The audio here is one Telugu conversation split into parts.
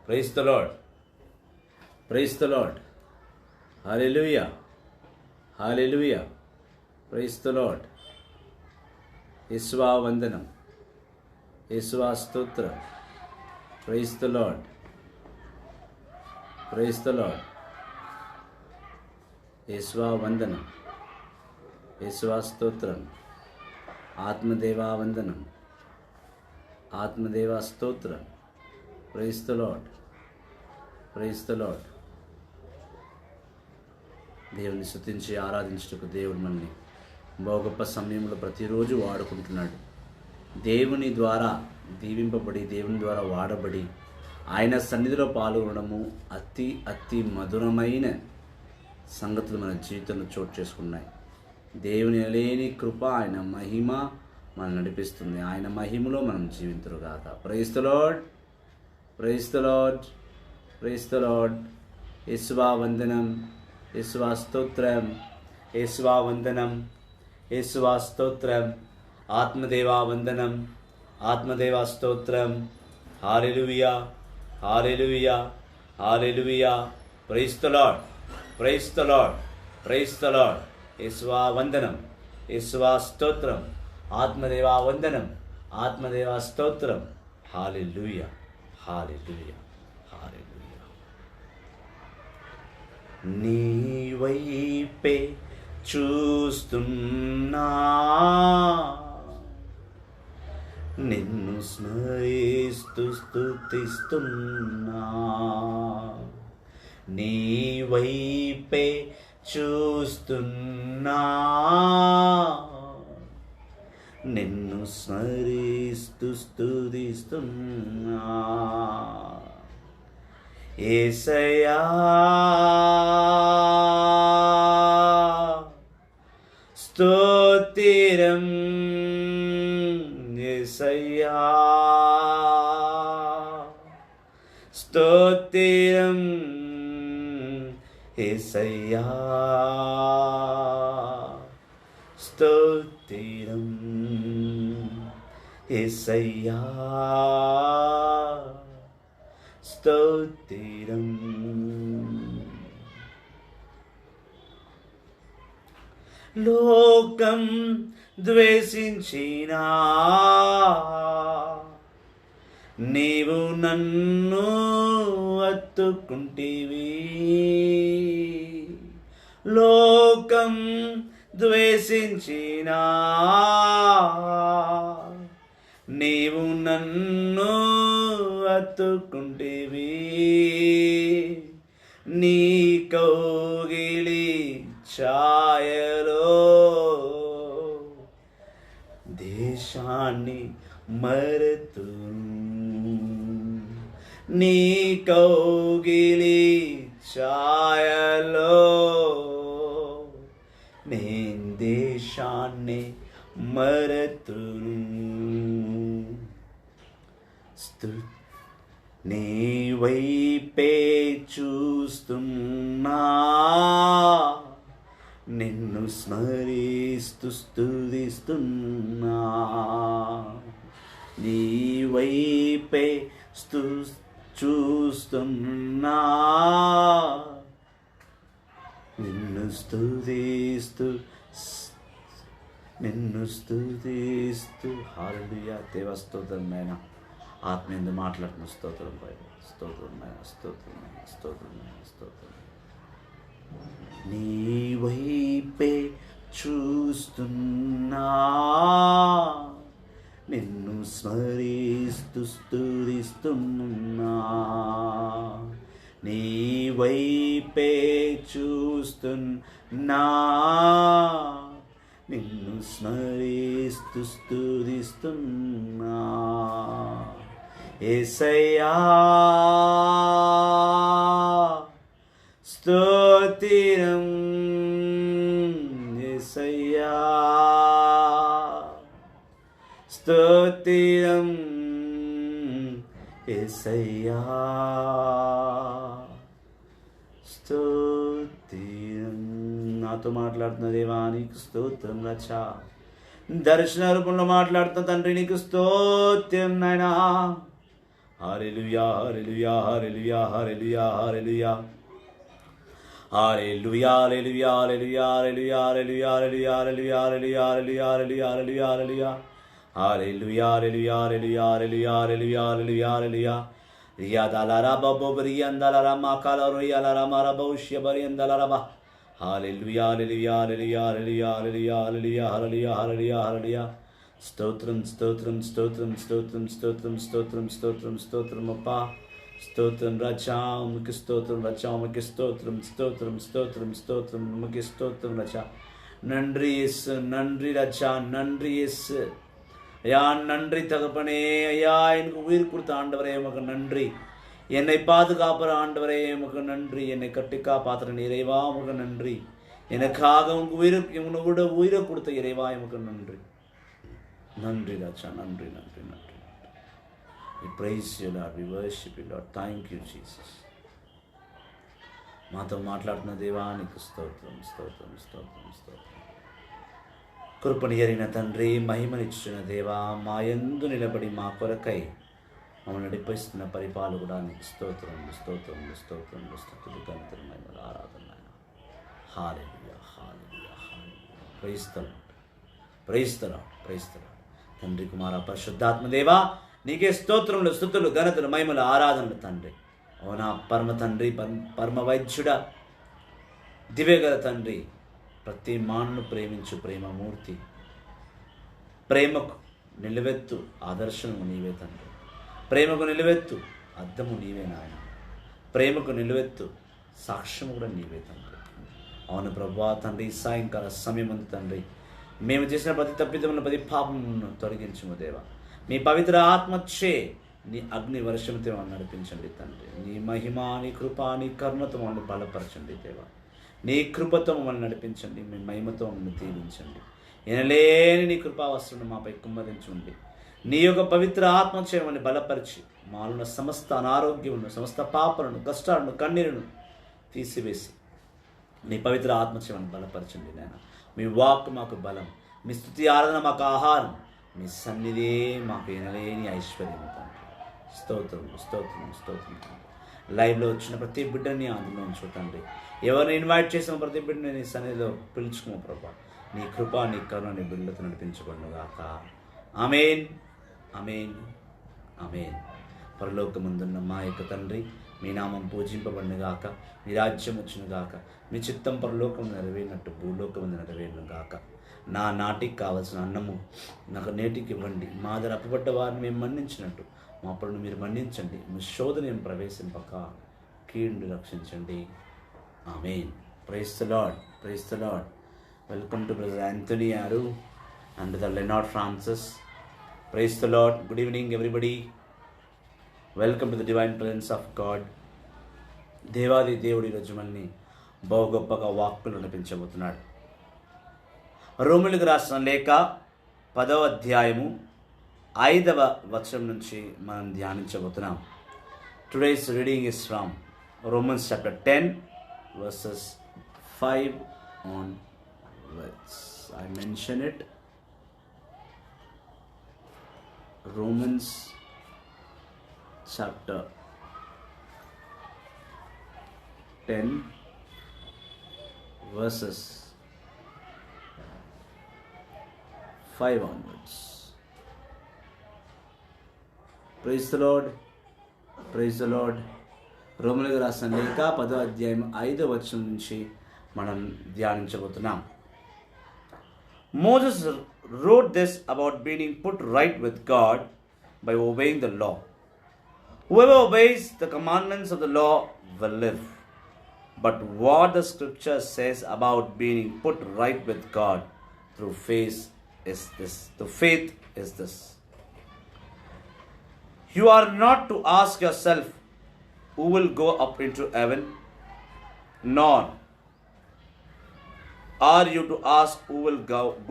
Praise the Lord, praise the Lord. Hallelujah, hallelujah. Praise the Lord. యేసువా వందనం, యేసువా స్తోత్రం. Praise the Lord, praise the Lord. యేసువా వందనం, యేసువా స్తోత్రం. ఆత్మదేవా వందనం, ఆత్మదేవా స్తోత్రం. Praise the Lord, praise the Lord. దేవుని స్తుతించి ఆరాధించుటకు దేవుడు మనల్ని బహు గొప్ప సమయంలో ప్రతిరోజు వాడుకుంటున్నాడు. దేవుని ద్వారా దీవింపబడి, దేవుని ద్వారా వాడబడి, ఆయన సన్నిధిలో పాల్గొనడము అతి అతి మధురమైన సంగతులు మన జీవితంలో చోటు చేసుకున్నాయి. దేవుని లేని కృప, ఆయన మహిమ మనం నడిపిస్తుంది. ఆయన మహిమలో మనం జీవింతురుగాక. Praise the Lord, praise the Lord, praise the Lord. యేసువా వందనం, యేసువా స్తోత్రం, యేసువా వందనం, యేసువా స్తోత్రం. ఆత్మదేవా వందనం, ఆత్మదేవా స్తోత్రం. Hallelujah, hallelujah, hallelujah. Praise the Lord, praise the Lord, praise the Lord. యేసువా వందనం, యేసువా స్తోత్రం. ఆత్మదేవా వందనం, ఆత్మదేవా స్తోత్రం. హల్లెలూయా, హల్లెలూయా, హల్లెలూయా. నీ వైపే చూస్తున్నా, నిన్ను స్మరిస్తూ స్తుతిస్తున్నా. నీ వైపే చూస్తున్నా, నిన్ను స్మరిస్తూ స్తుతిస్తున్నా. యేసయ్యా స్తోత్రం, యేసయ్యా స్తోత్రం, యేసయ్యా స్తోత్రం, యేసయ్యా స్తోత్రం. లోకం ద్వేషించినా, నీవు నన్ను హత్తుకుంటివి. లోకం ద్వేషించినా, నీవు నన్ను హత్తుకుంటివి. నీ కౌగిలి ఛాయలో దేశాన్ని మరుతూ, నీ కౌగిలి ఛాయలో నేను దేశాన్ని మరుతూ. నీ వైపే చూస్తున్నా, నిన్ను స్మరిస్తూ స్తుతిస్తున్నా. నీ వైపే చూస్తున్నా, నిన్ను స్తుతిస్తూ, నిన్ను స్తుతిస్తూ. హల్లెలూయా. దేవా స్తోత్రం నాయనా. ఆత్మ ఎందు మాట్లాడుతున్న స్తోత్రం పైన, స్తోత్రం నాయనా, స్తోత్రం నాయనా, స్తోత్రం నాయనా, స్తోత్రం. నీ వైపే చూస్తున్నా, నిన్ను స్మరిస్తూ స్తుతిస్తున్నా. నీ వైపే చూస్తున్నా, నిన్ను స్మరిస్తూ స్తుతిస్తున్నా. యేసయ్యా స్తోత్రం, యేసయ్యా స్తోత్రం, యేసయ్యా స్తోత్రం. నాతో మాట్లాడుతున్న దేవా నీకు స్తోత్రం రచా. దర్శన రూపంలో మాట్లాడుతున్న తండ్రి నీకు స్తోత్రం నాయనా. Hallelujah, hallelujah, hallelujah, hallelujah, hallelujah. Hallelujah, hallelujah, hallelujah, hallelujah, hallelujah, hallelujah, hallelujah, hallelujah, hallelujah, hallelujah, hallelujah. Hallelujah, hallelujah, hallelujah, hallelujah, hallelujah, hallelujah, hallelujah. Riadalara babo briandalara makala rialara maraboshia bariandalara. Hallelujah, hallelujah, hallelujah, hallelujah, hallelujah, hallelujah, hallelujah, hallelujah, hallelujah. Stotram, stotram, stotram, stotram, stotram, stotram, stotram, stotram, appa. Stotram Racham, Stotram Racham, Stotram, Stotram, Stotram, Stotram, Stotram Racha. Nandri is Nandri Racha, Nandri is ஐயா நன்றி தகப்பனே. ஐயா எனக்கு உயிர் கொடுத்த ஆண்டவரே உமக்கு நன்றி. என்னை பாதுகாப்புற ஆண்டவரே உமக்கு நன்றி. என்னை கட்டி காப்பாற்றுற இறைவா உமக்கு நன்றி. எனக்காக உங்களோட உயிரை கொடுத்த இறைவா உமக்கு நன்றி. நன்றி ராஜா, நன்றி நன்றி நன்றி. We praise you, Lord. We worship you, Lord. Thank you, Jesus. మాతో మాట్లాడుతున్న దేవానికి స్తోత్రం, స్తోత్రం, స్తోత్రం, స్తోత్రం. కృపను ఎరిగిన తండ్రి, మహిమనిచ్చిన దేవా, మా యందు నిలబడి మా కొరకై మమ్మల్ని నడిపిస్తున్న పరిపాలకుడానికి స్తోత్రం, స్తోత్రం, స్తోత్రం, స్తుతులు, ఘనతలు, మహిమలు, ఆరాధన. Hallelujah, hallelujah, hallelujah. Praise the Lord, praise the Lord, praise the Lord. తండ్రి, కుమార, పరిశుద్ధాత్మ దేవా, నీకే స్తోత్రములు, స్తుతులు, ఘనతలు, మహిమలు, ఆరాధనలు తండ్రి. అవునా పరమ తండ్రి, పరమ వైద్యుడ, దివ్యగల తండ్రి, ప్రతి మానవును ప్రేమించు ప్రేమమూర్తి, ప్రేమకు నిలువెత్తు ఆదర్శము నీవే తండ్రి. ప్రేమకు నిలువెత్తు అద్దము నీవే నాయన. ప్రేమకు నిలువెత్తు సాక్ష్యము కూడా నీవే తండ్రి. అవును ప్రభువా తండ్రి, సాయంకాల సమయం ఉంది తండ్రి. మేము చేసిన ప్రతి తప్పిదములను, ప్రతి పాపమును తొలగించుము దేవా. మీ పవిత్ర ఆత్మచ్చే నీ అగ్ని వర్షంతో నడిపించండి తండ్రి. నీ మహిమ, నీ కృప, నీ కరుణతో మమ్మల్ని బలపరచండి దేవా. నీ కృపతో మమ్మల్ని నడిపించండి. మీ మహిమతో మమ్మల్ని దీవించండి. ఎనలేని నీ కృపావస్త్రను మాపై కుమ్మరించండి. నీ యొక్క పవిత్ర ఆత్మచే మమ్మల్ని బలపరిచి మాలున్న సమస్త అనారోగ్యములను, సమస్త పాపలను, కష్టాలను, కన్నీరును తీసివేసి నీ పవిత్ర ఆత్మచే మమ్మల్ని బలపరచండి నాయన. మీ వాక్ మాకు బలం, మీ స్తుతి ఆరాధన మాకు ఆహారం, మీ సన్నిధే మాకు ఎనలేని ఐశ్వర్యం తండ్రి. స్తోత్రం, స్తోత్రం, స్తోత్రం. లైవ్లో వచ్చిన ప్రతి బిడ్డని అందులో ఉంచు తండ్రి. ఎవరిని ఇన్వైట్ చేసిన ప్రతి బిడ్డని నీ సన్నిధిలో పిలుచుకో ప్రభా. నీ కృప, నీ కరుణ, నీ బిడ్డలతో నడిపించబడునుగాక. ఆమేన్, ఆమేన్, ఆమేన్. పరలోకమందున్న మా యొక్క తండ్రి, మీ నామం పూజింపబడునుగాక. మీ రాజ్యం వచ్చునుగాక. మీ చిత్తం పరలోకం నెరవేరినట్టు భూలోకం నెరవేరునుగాక. నా నాటికి కావలసిన అన్నము నాకు నేటికి ఇవ్వండి. మా దగ్గర అప్పుపడ్డ వారిని మేము మన్నించినట్టు మా పనులు మీరు మన్నించండి. మీ శోధన ప్రవేశింపక కీడును రక్షించండి. Amen. Praise the Lord, praise the Lord. Welcome to brother Anthony గారు and the Leonard Francis. Praise the Lord. Good evening everybody. Welcome to the divine presence of God. దేవాది దేవుడి ఈరోజు మనల్ని బహు గొప్పగా వాక్కులు నడిపించబోతున్నాడు. రోమీయులకు రాసిన లేఖ 10వ అధ్యాయము 5వ వచనం నుంచి మనం ధ్యానించబోతున్నాం. Today's reading is from Romans chapter 10 verses 5 onwards. I mention it. Romans chapter 10 verses 5 onwards. Praise the Lord, praise the Lord. రోమీయులకు రాసిన లేఖ 10వ అధ్యాయం 5వ వచనం నుంచి మనం ధ్యానించబోతున్నాం. Moses wrote this about being put right with God by obeying the law. Whoever obeys the commandments of the law will live. But what the scripture says about being put right with God through faith is this. You are not to ask yourself who will go up into heaven, nor are you to ask who will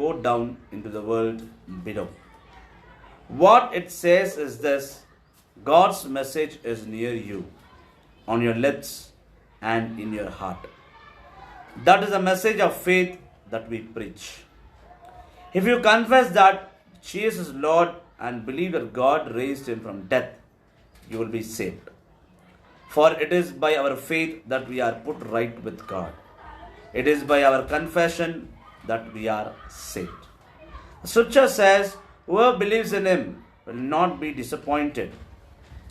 go down into the world below. What it says is this: God's message is near you, on your lips and in your heart. That is the message of faith that we preach. If you confess that Jesus is Lord and believe that God raised him from death, you will be saved. For it is by our faith that we are put right with God. It is by our confession that we are saved. The scripture says, whoever believes in him will not be disappointed.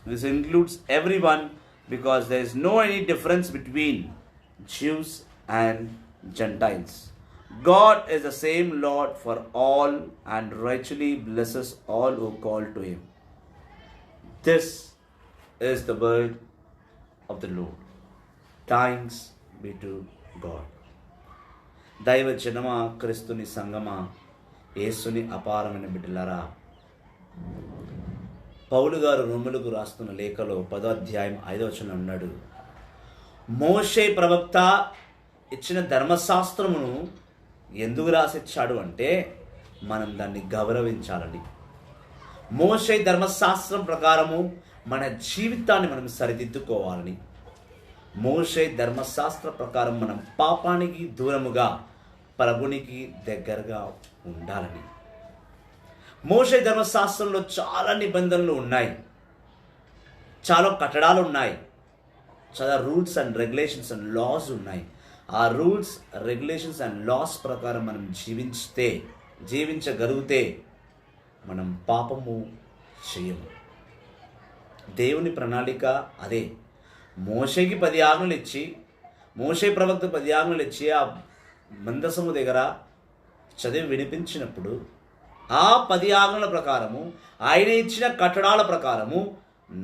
This includes everyone, because there is no any difference between Jews and Gentiles. God is the same Lord for all and rightly blesses all who call to him. This is the word of the Lord. Thanks be to God. దైవ జనమా, క్రీస్తుని సంగమా, యేసుని అపారమైన బిడ్డలారా, పౌలు గారు రోమీయులకు రాస్తున్న లేఖలో 10వ అధ్యాయం 5వ వచనంలో అన్నాడు, మోషే ప్రవక్త ఇచ్చిన ధర్మశాస్త్రమును ఎందుకు రాసిచ్చాడు అంటే మనం దాన్ని గౌరవించాలని. మోషే ధర్మశాస్త్రం ప్రకారము మన జీవితాన్ని మనం సరిదిద్దుకోవాలని. మోషే ధర్మశాస్త్ర ప్రకారం మనం పాపానికి దూరముగా ప్రభునికి దగ్గరగా ఉండాలని. మోషే ధర్మశాస్త్రంలో చాలా నిబంధనలు ఉన్నాయి, చాలా కట్టడాలు ఉన్నాయి, చాలా rules and regulations and laws ఉన్నాయి. ఆ రూల్స్, రెగ్యులేషన్స్ అండ్ లాస్ ప్రకారం మనం జీవించగలిగితే మనం పాపము చేయము. దేవుని ప్రణాళిక అదే. మోషేకి 10 ఆజ్ఞలు ఇచ్చి, మోషే ప్రవక్త 10 ఆజ్ఞలు ఇచ్చి ఆ మందసము దగ్గర చదివి వినిపించినప్పుడు ఆ 10 ఆజ్ఞల ప్రకారము, ఆయన ఇచ్చిన కట్టడాల ప్రకారము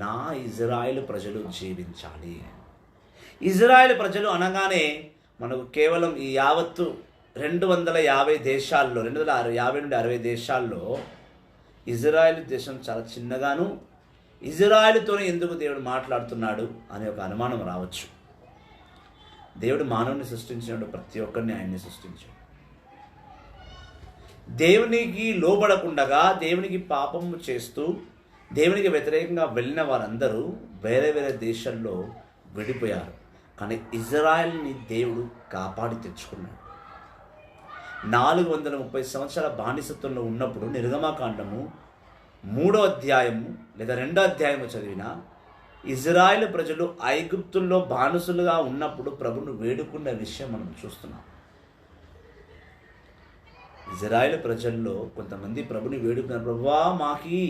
నా ఇజ్రాయేలు ప్రజలు జీవించాలి. ఇజ్రాయేల్ ప్రజలు అనగానే మనకు కేవలం ఈ యావత్తు 250 దేశాల్లో, 250 నుండి 60 దేశాల్లో ఇజ్రాయేల్ దేశం చాలా చిన్నగాను, ఇజ్రాయేలుతోనే ఎందుకు దేవుడు మాట్లాడుతున్నాడు అనే ఒక అనుమానం రావచ్చు. దేవుడు మానవుని సృష్టించినప్పుడు ప్రతి ఒక్కరిని ఆయన్ని సృష్టించాడు. దేవునికి లోబడకుండగా, దేవునికి పాపము చేస్తూ, దేవునికి వ్యతిరేకంగా వెళ్ళిన వారందరూ వేరే వేరే దేశాల్లో విడిపోయారు. కానీ ఇజ్రాయెల్ని దేవుడు కాపాడి తెచ్చుకున్నాడు. 430 సంవత్సరాల బానిసత్వంలో ఉన్నప్పుడు నిర్గమకాండము 3వ అధ్యాయము లేదా 2వ అధ్యాయము చదివిన ఇజ్రాయెల్ ప్రజలు ఐగుప్తుల్లో బానిసలుగా ఉన్నప్పుడు ప్రభును వేడుకున్న విషయం మనం చూస్తున్నాం. ఇజ్రాయెల్ ప్రజల్లో కొంతమంది ప్రభుని వేడుకున్నారు, ప్రభువా మాకి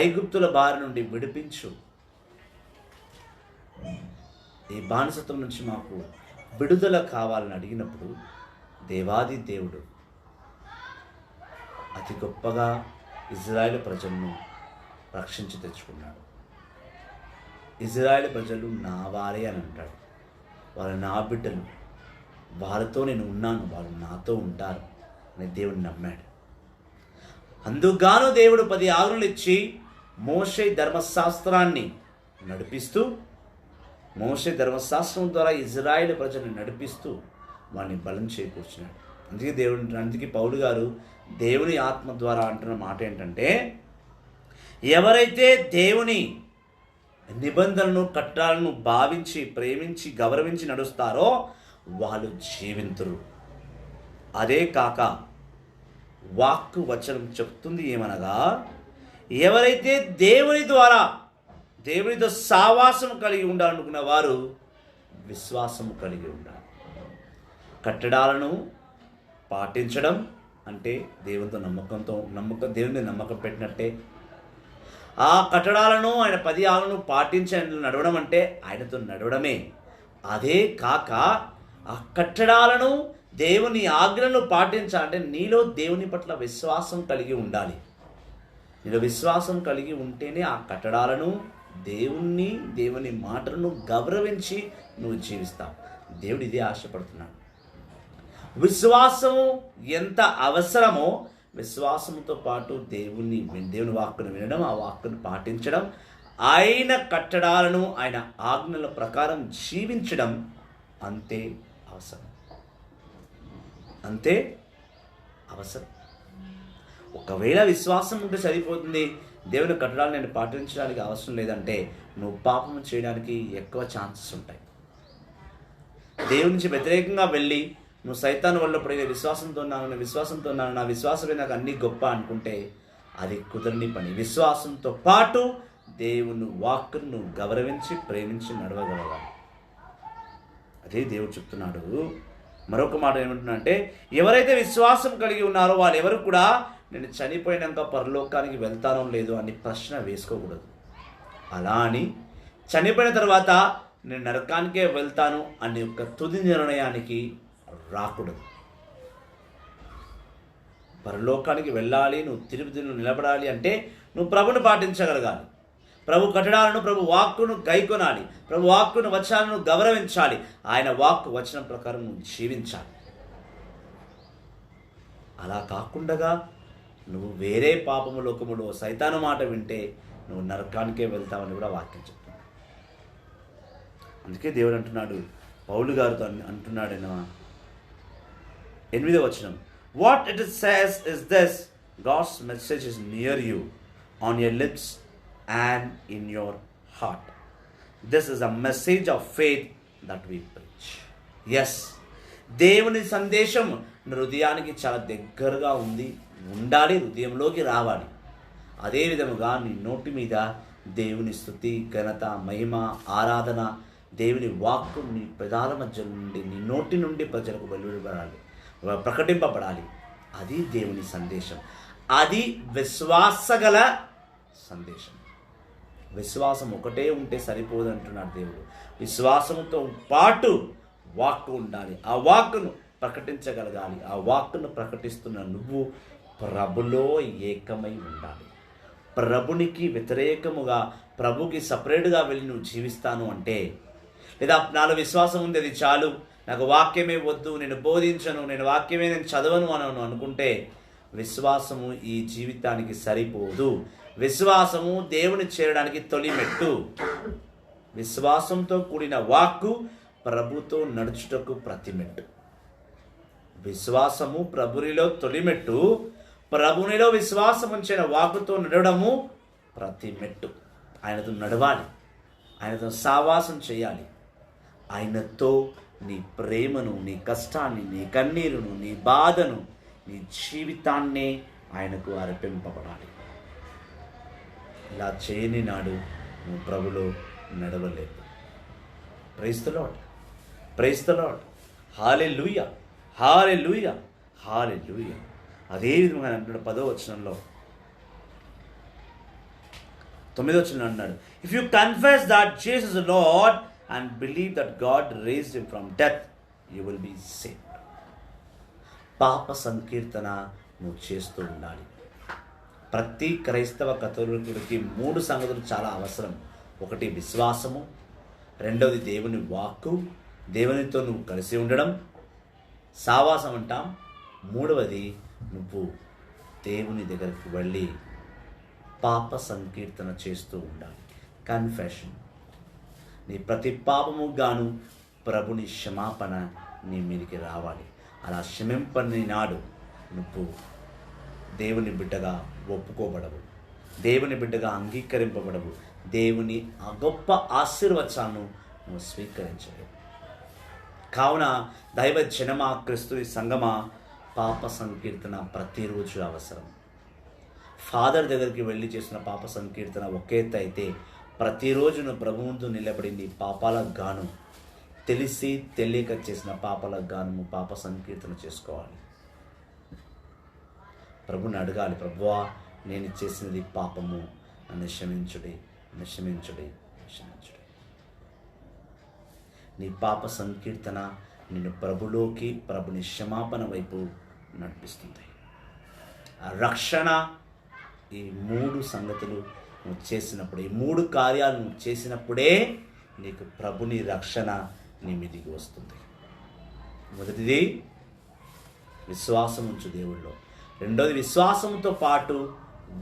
ఐగుప్తుల బారి నుండి విడిపించు, ఈ బానిసత్వం నుంచి మాకు విడుదల కావాలని అడిగినప్పుడు దేవాది దేవుడు అతి గొప్పగా ఇజ్రాయెల్ ప్రజలను రక్షించి తెచ్చుకున్నాడు. ఇజ్రాయెల్ ప్రజలు నా వారే అని అంటాడు. వాళ్ళు నా బిడ్డలు, వాళ్ళతో నేను ఉన్నాను, వాళ్ళు నాతో ఉంటారు అని దేవుడు నమ్మాడు. అందుకుగాను దేవుడు 10 ఆజ్ఞలు ఇచ్చి మోషే ధర్మశాస్త్రాన్ని నడిపిస్తూ, మోషే ధర్మశాస్త్రం ద్వారా ఇజ్రాయెల్ ప్రజలను నడిపిస్తూ వాడిని బలం చేకూర్చినాడు. అందుకే పౌలు గారు దేవుని ఆత్మ ద్వారా అంటున్న మాట ఏంటంటే, ఎవరైతే దేవుని నిబంధనలను, కట్టడాలను భావించి, ప్రేమించి, గౌరవించి నడుస్తారో వాళ్ళు జీవింతురు. అదే కాక వాక్కు వచనం చెప్తుంది ఏమనగా, ఎవరైతే దేవునితో సావాసం కలిగి ఉండాలనుకున్న వారు విశ్వాసము కలిగి ఉండాలి. కట్టడాలను పాటించడం అంటే దేవునితో దేవుని నమ్మకం పెట్టినట్టే. ఆ కట్టడాలను, ఆయన 10 ఆజ్ఞలను పాటించి ఆయన నడవడం అంటే ఆయనతో నడవడమే. అదే కాక ఆ కట్టడాలను, దేవుని ఆజ్ఞలను పాటించాలంటే నీలో దేవుని పట్ల విశ్వాసం కలిగి ఉండాలి. నీలో విశ్వాసం కలిగి ఉంటేనే ఆ కట్టడాలను, దేవుని మాటలను గౌరవించి నువ్వు జీవిస్తావు. దేవుడు ఇదే ఆశపడుతున్నాడు. విశ్వాసము ఎంత అవసరమో, విశ్వాసంతో పాటు దేవుని వాక్కును వినడం, ఆ వాక్కును పాటించడం, ఆయన కట్టడాలను, ఆయన ఆజ్ఞల ప్రకారం జీవించడం అంతే అవసరం. ఒకవేళ విశ్వాసం ఉంటే సరిపోతుంది, దేవుని కట్టడాలను నేను పాటించడానికి అవసరం లేదంటే నువ్వు పాపం చేయడానికి ఎక్కువ ఛాన్సెస్ ఉంటాయి. దేవుని నుంచి వ్యతిరేకంగా వెళ్ళి నువ్వు సైతాను వల్ల పడిన విశ్వాసంతో ఉన్నాను, నా విశ్వాసమే నాకు అన్ని గొప్ప అనుకుంటే అది కుదరని పని. విశ్వాసంతో పాటు దేవుని వాక్కును నువ్వు గౌరవించి ప్రేమించి నడవగలగాలి. అదే దేవుడు చెప్తున్నాడు. మరొక మాట ఏమంటున్నాడంటే, ఎవరైతే విశ్వాసం కలిగి ఉన్నారో వాళ్ళు ఎవరు కూడా నేను చనిపోయినాక పరలోకానికి వెళ్తానో లేదో అని ప్రశ్న వేసుకోకూడదు. అలా అని చనిపోయిన తర్వాత నేను నరకానికే వెళ్తాను అనే ఒక తుది నిర్ణయానికి రాకూడదు. పరలోకానికి వెళ్ళాలి, నువ్వు తిరుపతిలో నిలబడాలి అంటే నువ్వు ప్రభుని పాటించగలగాలి. ప్రభు కట్టడాలను, ప్రభు వాక్కును గైకొనాలి. ప్రభు వాక్కును వచనాలను గౌరవించాలి. ఆయన వాక్కు వచనం ప్రకారం నువ్వు జీవించాలి. అలా కాకుండా నువ్వు వేరే పాపము లోకములో సైతాను మాట వింటే నువ్వు నరకానికే వెళ్తావని కూడా వాక్యం చెప్తుంది. అందుకే దేవుడు అంటున్నాడు, పౌలు గారితో అంటున్నాడైనా 8వ వచనం, what it says is this, God's message is near you, on your lips and in your heart. This is a message of faith that we preach. Yes, దేవుని సందేశం హృదయానికి చాలా దగ్గరగా ఉండాలి, హృదయంలోకి రావాలి. అదే విధముగా నీ నోటి మీద దేవుని స్తుతి, ఘనత, మహిమ, ఆరాధన, దేవుని వాక్కు నీ పెదాల మధ్య నుండి, నీ నోటి నుండి ప్రజలకు వెలువడబడాలి, ప్రకటింపబడాలి. అది దేవుని సందేశం. అది విశ్వాసగల సందేశం. విశ్వాసం ఒకటే ఉంటే సరిపోదు అంటున్నాడు దేవుడు. విశ్వాసంతో పాటు వాక్కు ఉండాలి. ఆ వాక్కును ప్రకటించగలగాలి. ఆ వాక్కును ప్రకటిస్తున్న నువ్వు ప్రభులో ఏకమై ఉండాలి. ప్రభునికి వ్యతిరేకముగా, ప్రభుకి సపరేట్గా వెళ్ళి నువ్వు జీవిస్తాను అంటే, లేదా నాలో విశ్వాసం ఉంది అది చాలు, నాకు వాక్యమే వద్దు, నేను బోధించను, నేను వాక్యమే నేను చదవను అని అనుకుంటే విశ్వాసము ఈ జీవితానికి సరిపోదు. విశ్వాసము దేవుని చేరడానికి తొలిమెట్టు. విశ్వాసంతో కూడిన వాక్కు ప్రభుతో నడుచుటకు ప్రతిమెట్టు. విశ్వాసము ప్రభునిలో తొలిమెట్టు, ప్రభునిలో విశ్వాసం ఉంచిన వాక్కుతో నడవడము ప్రతిమెట్టు. ఆయనతో నడవాలి, ఆయనతో సావాసం చేయాలి. ఆయనతో నీ ప్రేమను, నీ కష్టాన్ని, నీ కన్నీరును, నీ బాధను, నీ జీవితాన్నే ఆయనకు అర్పింపబడాలి. ఇలా చేయని నాడు నువ్వు ప్రభులో నడవలేవు. Praise the Lord, praise the Lord, hallelujah, hallelujah, hallelujah. అదే విధంగా అంటున్నాడు 10వ వచనంలో, 9వ వచనంలో అన్నాడు, if you confess that Jesus is Lord and believe that God raised him from death, you will be saved. పాప సంకీర్తన నువ్వు చేస్తూ ఉండాలి. ప్రతి క్రైస్తవ కథోలికుడికి 3 సంగతులు చాలా అవసరం. ఒకటి విశ్వాసము, రెండవది దేవుని వాక్కు, దేవునితో నువ్వు కలిసి ఉండడం, సావాసం అంటాం. మూడవది నువ్వు దేవుని దగ్గరికి వెళ్ళి పాప సంకీర్తన చేస్తూ ఉండాలి. కన్ఫెషన్. నీ ప్రతి పాపము గాను ప్రభుని క్షమాపణ నీ మీదికి రావాలి. అలా క్షమింపని నాడు నువ్వు దేవుని బిడ్డగా ఒప్పుకోబడవు, దేవుని బిడ్డగా అంగీకరింపబడవు, దేవుని ఆ గొప్ప ఆశీర్వచనాలను నువ్వు స్వీకరించలేవు. కావున దైవ జనమా, క్రీస్తు సంగమా, పాప సంకీర్తన ప్రతిరోజు అవసరం. ఫాదర్ దగ్గరికి వెళ్ళి చేసిన పాప సంకీర్తన ఒకే అయితే, ప్రతిరోజు నువ్వు ప్రభు ముందు నిలబడి నీ పాపాలకు గాను, తెలిసి తెలియక చేసిన పాపాలకు గాను పాప సంకీర్తన చేసుకోవాలి. ప్రభుని అడగాలి, ప్రభువా నేను చేసినది పాపము, నన్ను క్షమించుడి, నన్ను క్షమించుడి, క్షమించుడి. నీ పాప సంకీర్తన నిన్ను ప్రభులోకి, ప్రభుని క్షమాపణ వైపు నడిపిస్తుంది. ఆ రక్షణ, ఈ 3 సంగతులు నువ్వు చేసినప్పుడు, ఈ 3 కార్యాలు నువ్వు చేసినప్పుడే నీకు ప్రభుని రక్షణ నీ మీదికి వస్తుంది. మొదటిది విశ్వాసం ఉంచు దేవుళ్ళో. రెండోది విశ్వాసంతో పాటు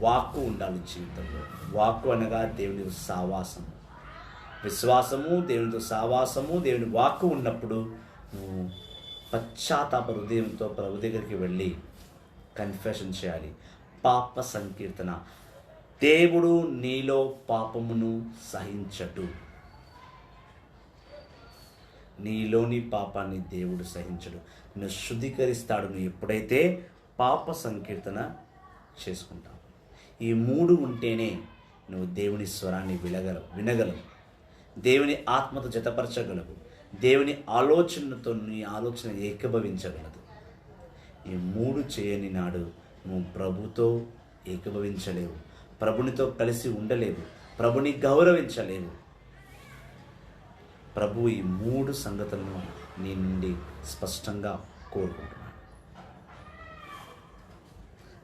వాక్కు ఉండాలి జీవితంలో. వాక్కు అనగా దేవుని సావాసము. విశ్వాసము, దేవునితో సావాసము, దేవుని వాక్కు ఉన్నప్పుడు నువ్వు పశ్చాత్తాప హృదయంతో ప్రభు దగ్గరికి వెళ్ళి కన్ఫెషన్ చేయాలి. పాప సంకీర్తన. దేవుడు నీలో పాపమును సహించడు. నీలోని పాపాన్ని దేవుడు సహించడు. నిన్ను శుద్ధీకరిస్తాడు నువ్వు ఎప్పుడైతే పాప సంకీర్తన చేసుకుంటావు. ఈ 3 ఉంటేనే నువ్వు దేవుని స్వరాన్ని వినగలవు, దేవుని ఆత్మతో జతపరచగలవు, దేవుని ఆలోచనతో నీ ఆలోచన ఏకీభవించగలదు. ఈ 3 చేయని నాడు నువ్వు ప్రభుతో ఏకీభవించలేవు, ప్రభునితో కలిసి ఉండలేవు, ప్రభుని గౌరవించలేవు. ప్రభు ఈ 3 సంగతులను నీ నుండి స్పష్టంగా కోరుకుంటున్నాడు.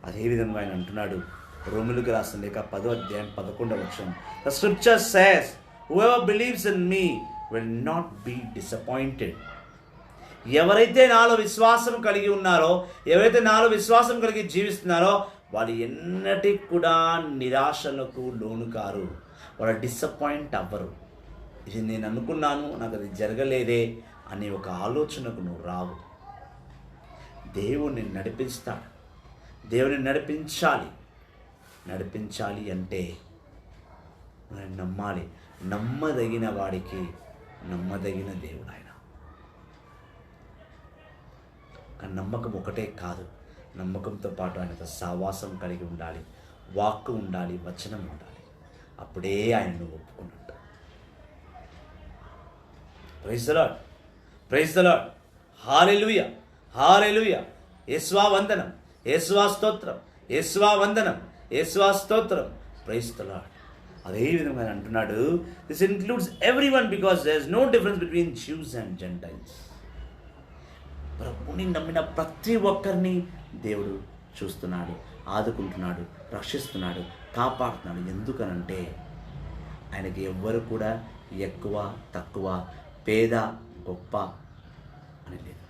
అదేవిధంగా ఆయన అంటున్నాడు, రోమిలకు రాసిన లేఖ 10వ అధ్యాయం 11వ వచనం, The scripture says, whoever believes in me will not be disappointed. ఎవరైతే నాలో విశ్వాసం కలిగి ఉన్నారో, ఎవరైతే నాలో విశ్వాసం కలిగి జీవిస్తున్నారో వాళ్ళు ఎన్నటికి కూడా నిరాశలకు లోను కారు, వాళ్ళు డిసప్పాయింట్ అవ్వరు. ఇది నేను అనుకున్నాను, నాకు అది జరగలేదే అనే ఒక ఆలోచనకు నువ్వు రావు. దేవుణ్ణి నడిపిస్తాడు. దేవుని నడిపించాలి అంటే మనం నమ్మాలి. నమ్మదగిన వాడికి నమ్మదగిన దేవుడు ఆయన. కానీ నమ్మకం ఒకటే కాదు, నమ్మకంతో పాటు ఆయనతో సహవాసం కలిగి ఉండాలి, వాక్కు ఉండాలి, వచనం ఉండాలి. అప్పుడే ఆయన నువ్వు ఒప్పుకున్నట్టు. Praise the Lord, praise the Lord, hallelujah, hallelujah. యేసువా వందనం, యేసువా స్తోత్రం, యేసువా వందనం, యేసువా స్తోత్రం. Praise the Lord. అదే విధంగా అంటున్నాడు, this includes everyone because there is no difference between Jews and Gentiles. ప్రభుని నమ్మిన ప్రతి ఒక్కరిని దేవుడు చూస్తున్నాడు, ఆదుకుంటున్నాడు, రక్షిస్తున్నాడు, కాపాడుతున్నాడు. ఎందుకనంటే ఆయనకి ఎవ్వరు కూడా ఎక్కువ తక్కువ, పేద గొప్ప అని లేదు.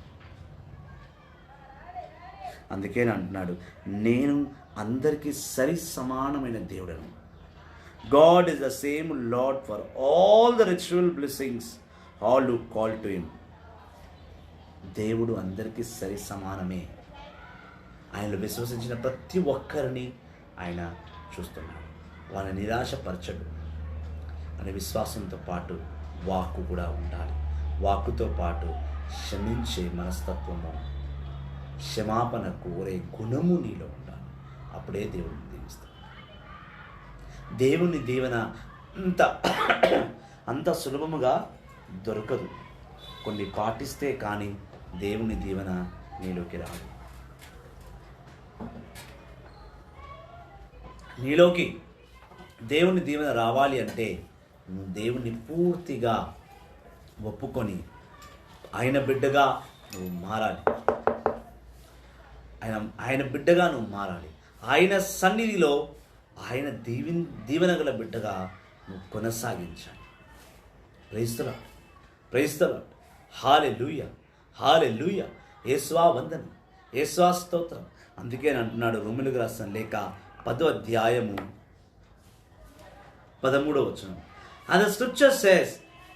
అందుకే అంటున్నాడు, నేను అందరికీ సరి సమానమైన దేవుడను. God is the same Lord for all the ritual blessings, all who call to him. దేవుడు అందరికీ సరి సమానమే. ఆయనలో విశ్వసించిన ప్రతి ఒక్కరిని ఆయన చూస్తున్నాడు. వాళ్ళని నిరాశపరచడు. అనే విశ్వాసంతో పాటు వాక్కు కూడా ఉండాలి. వాక్కుతో పాటు క్షమించే మనస్తత్వము, క్షమాపణ కోరే గుణము నీలో ఉండాలి. అప్పుడే దేవుడిని దీవిస్తాడు. దేవుని దీవెన అంత సులభముగా దొరకదు. కొన్ని పాటిస్తే కానీ దేవుని దీవెన నీలోకి రాదు. నీలోకి దేవుని దీవెన రావాలి అంటే నువ్వు దేవుని పూర్తిగా ఒప్పుకొని ఆయన బిడ్డగా నువ్వు మారాలి. ఆయన బిడ్డగా నువ్వు మారాలి. ఆయన సన్నిధిలో ఆయన దీవెన గల బిడ్డగా నువ్వు కొనసాగించాలి. Praise the Lord, praise the Lord, hallelujah, hallelujah. యేసువా వందనం, యేసువా స్తోత్రం. అందుకే అంటున్నాడు రోమీయులకు రాసిన లేఖ 10వ అధ్యాయము 13వ వచనం, And the scripture says,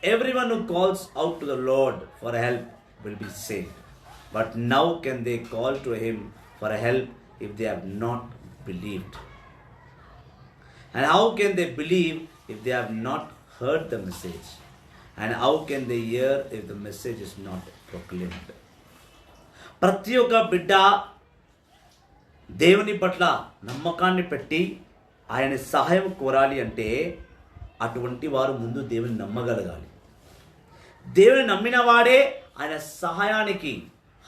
everyone who calls out to the Lord for help will be saved. But now can they call to him for help if they have not believed? And how can they believe if they have not heard the message? And how can they hear if the message is not proclaimed? ప్రతి ఒక్క బిడ్డ దేవుని పట్ల నమ్మకాన్ని పెట్టి ఆయన సహాయం కోరాలి అంటే అటువంటి వారు ముందు దేవుని నమ్మగలగాలి. దేవుని నమ్మిన వాడే ఆయన సహాయానికి